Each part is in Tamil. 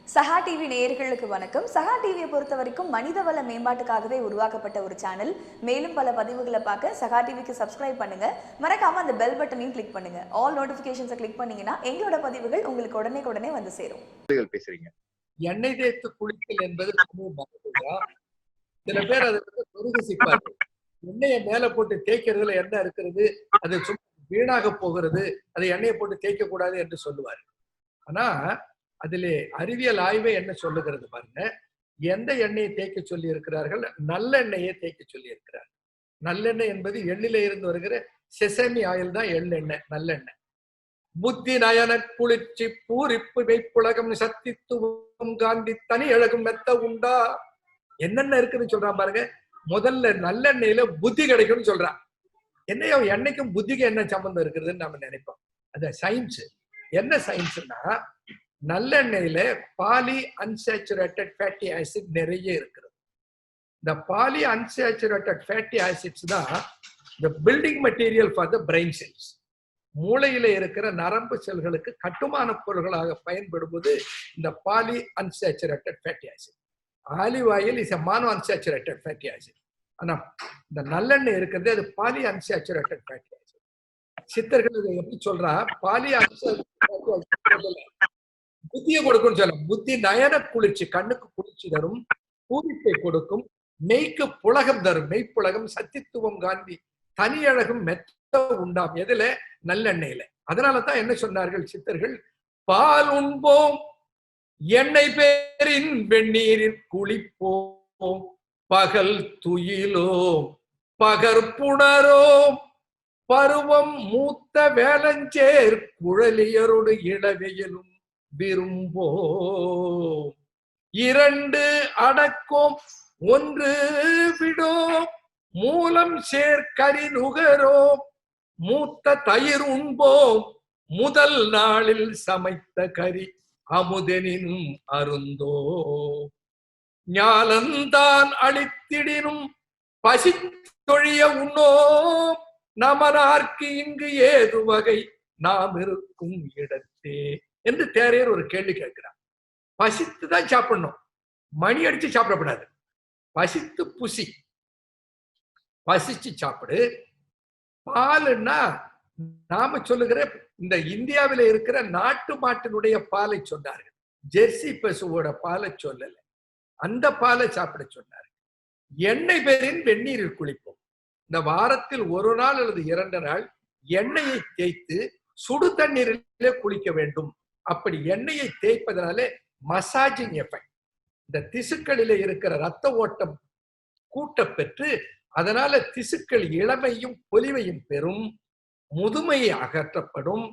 சஹா டிவி நேயர்களுக்கு வணக்கம். சஹா டிவியை பொறுத்த வரைக்கும் மனிதவள மேம்பாட்டுக்காகவே உருவாக்கப்பட்ட ஒரு சேனல். மேலும் பல பதிவுகளை பார்க்க சஹா டிவிக்கு சப்ஸ்கிரைப் பண்ணுங்க. மறக்காம அந்த பெல் பட்டனையும் கிளிக் பண்ணுங்க. ஆல் நோட்டிபிகேஷன்ஸை கிளிக் பண்ணீங்கன்னா எங்களோட பதிவுகள் உங்களுக்கு உடனே வந்து சேரும். பேசுறீங்க. எண்ணெய் தேய்த்து குளித்தல் என்பது சில பேர் அதை துருகசிப்பார்கள். எண்ணெயை மேல போட்டு தேய்க்கிறதுல என்ன இருக்கிறது, அது வீணாக போகிறது, அதை எண்ணெயை போட்டு தேய்க்க கூடாது என்று சொல்லுவார். ஆனா அதிலே அறிவியல் ஆய்வே என்ன சொல்லுகிறது பாருங்க. எந்த எண்ணெயை தேய்க்க சொல்லி இருக்கிறார்கள்? நல்லெண்ணெயை தேய்க்க சொல்லி இருக்கிறார். நல்லெண்ணெய் என்பது எள்ளில இருந்து வருகிற செசமி ஆயில் தான் எள்ளெண்ணெய், நல்லெண்ணெய். புத்தி நயன குளிர்ச்சி பூரிப்பு வைப்புலகம் சத்தித்துவம் காந்தி தனி அழகும் மெத்த உண்டா, என்னென்ன இருக்குன்னு சொல்றான் பாருங்க. முதல்ல நல்லெண்ணெயில புத்தி கிடைக்கும்னு சொல்றான். என்னையோ எண்ணெய்க்கும் புத்திக்கும் என்ன சம்பந்தம் இருக்குதுன்னு நம்ம நினைப்போம். அது சயின்ஸ். என்ன சயின்ஸ்னா, நல்லெண்ணெயில பாலி அன்சாச்சுரேட்டட் ஃபேட்டி ஆசிட் நிறைய இருக்கிறது. இந்த பாலி அன்சாச்சுரேட்டட் ஃபேட்டி ஆசிட்ஸ் தான் the building material for the brain cells. மூளையில இருக்கிற நரம்பு செல்களுக்கு கட்டுமான பொருள்களாக பயன்படுவது இந்த polyunsaturated fatty acid. Olive oil is a monounsaturated fatty acid. ஆனா இந்த நல்லெண்ணெய் இருக்கிறது அது பாலி அன்சாச்சுரேட்டட் ஃபேட்டி ஆசிட். சித்தர்கள் இதை எப்படி சொல்றா, பாலி புத்தியை கொடுக்கும் சொல்ல. புத்தி நயன குளிர்ச்சி, கண்ணுக்கு குளிர்ச்சி தரும், பூரிப்பை கொடுக்கும், மெய்க்கு புலகம் தரும், மெய்ப்புலகம் சத்தித்துவம் காந்தி தனி அழகும் மெத்த உண்டாம். எதுல? நல்லெண்ணெயில. அதனாலதான் என்ன சொன்னார்கள் சித்தர்கள், பால் உண்போம் எண்ணெய் பேரின் வெந்நீரில் குளிப்போம், பகல் துயிலோம் பகற்புணரோம், பருவம் மூத்த வேளஞ்சேர் குழலியரோடு இளவையிலும் விரும்போம், இரண்டு அடக்கோம் ஒன்று விடோம், மூலம் சேர்க்கரி நுகரோம், மூத்த தயிர் உண்போம், முதல் நாளில் சமைத்த கறி அமுதெனினும் அருந்தோ, ஞாலந்தான் அளித்திடினும் பசி தொழிய உண்ணோம், நமனார்க்கு இங்கு ஏது வகை நாம் இருக்கும் இடத்தே என்று தேரையர் ஒரு கேள்வி கேட்கிறார். பசித்து தான் சாப்பிடணும், மணி அடிச்சு சாப்பிடக்கூடாது. பசித்து புசி, பசிச்சு சாப்பிடு. பாலுன்னா நாம சொல்லுகிற இந்த இந்தியாவில இருக்கிற நாட்டு மாட்டினுடைய பாலை சொன்னார்கள். ஜெர்சி பசுவோட பாலை சொல்லல, அந்த பாலை சாப்பிட சொன்னார்கள். எண்ணெய் பேரின் வெந்நீரில் குளிப்போம். இந்த வாரத்தில் ஒரு நாள் அல்லது 2 நாள் எண்ணெயை தேய்த்து சுடு தண்ணீரிலே குளிக்க வேண்டும். அப்படி எண்ணெயை தேய்ப்பதனாலே மசாஜிங் எஃபெக்ட், இந்த திசுக்களிலே இருக்கிற ரத்த ஓட்டம் கூட்ட பெற்று அதனால திசுக்கள் இளமையும் பொலிவையும் பெறும், முதுமையை அகற்றப்படும்.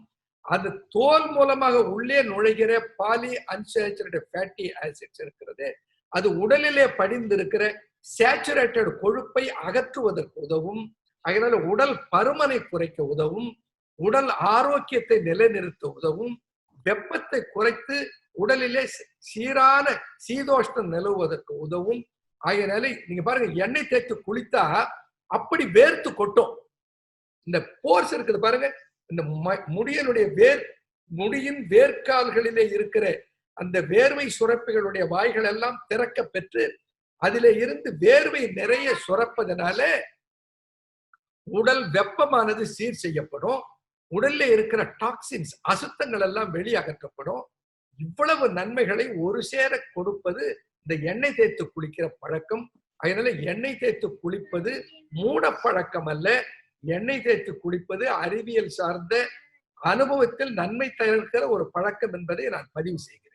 அது தோல் மூலமாக உள்ளே நுழைகிற பாலி அன்சாச்சுரேட்டட் ஃபேட்டி ஆசிட்ஸ் இருக்கிறது, அது உடலிலே படிந்திருக்கிற சேச்சுரேட்டட் கொழுப்பை அகற்றுவதற்கு உதவும். அதனால உடல் பருமனை குறைக்க உதவும், உடல் ஆரோக்கியத்தை நிலைநிறுத்த உதவும், வெப்பத்தை குறைத்து உடலிலே சீரான சீதோஷ்ணம் நிலவுவதற்கு உதவும். ஆகையினால நீங்க பாருங்க, எண்ணெய் தேய்த்து குளித்தா அப்படி வேர்த்து கொட்டும். இந்த போர்ஸ் இருக்குது பாருங்க, இந்த முடியினுடைய முடியின் வேர்க்கால்களிலே இருக்கிற அந்த வேர்வை சுரப்பிகளுடைய வாய்கள் எல்லாம் திறக்க பெற்று அதிலே இருந்து வேர்வை நிறைய சுரப்பதனால உடல் வெப்பமானது சீர் செய்யப்படும், உடல்ல இருக்கிற டாக்ஸின்ஸ் அசுத்தங்கள் எல்லாம் வெளியகற்றப்படும். இவ்வளவு நன்மைகளை ஒரு சேர கொடுப்பது இந்த எண்ணெய் தேய்த்து குளிக்கிற பழக்கம். அதனால எண்ணெய் தேய்த்து குளிப்பது மூட பழக்கம் அல்ல, எண்ணெய் தேய்த்து குளிப்பது அறிவியல் சார்ந்த அனுபவத்தில் நன்மை தருகிற ஒரு பழக்கம் என்பதை நான் பதிவு செய்கிறேன்.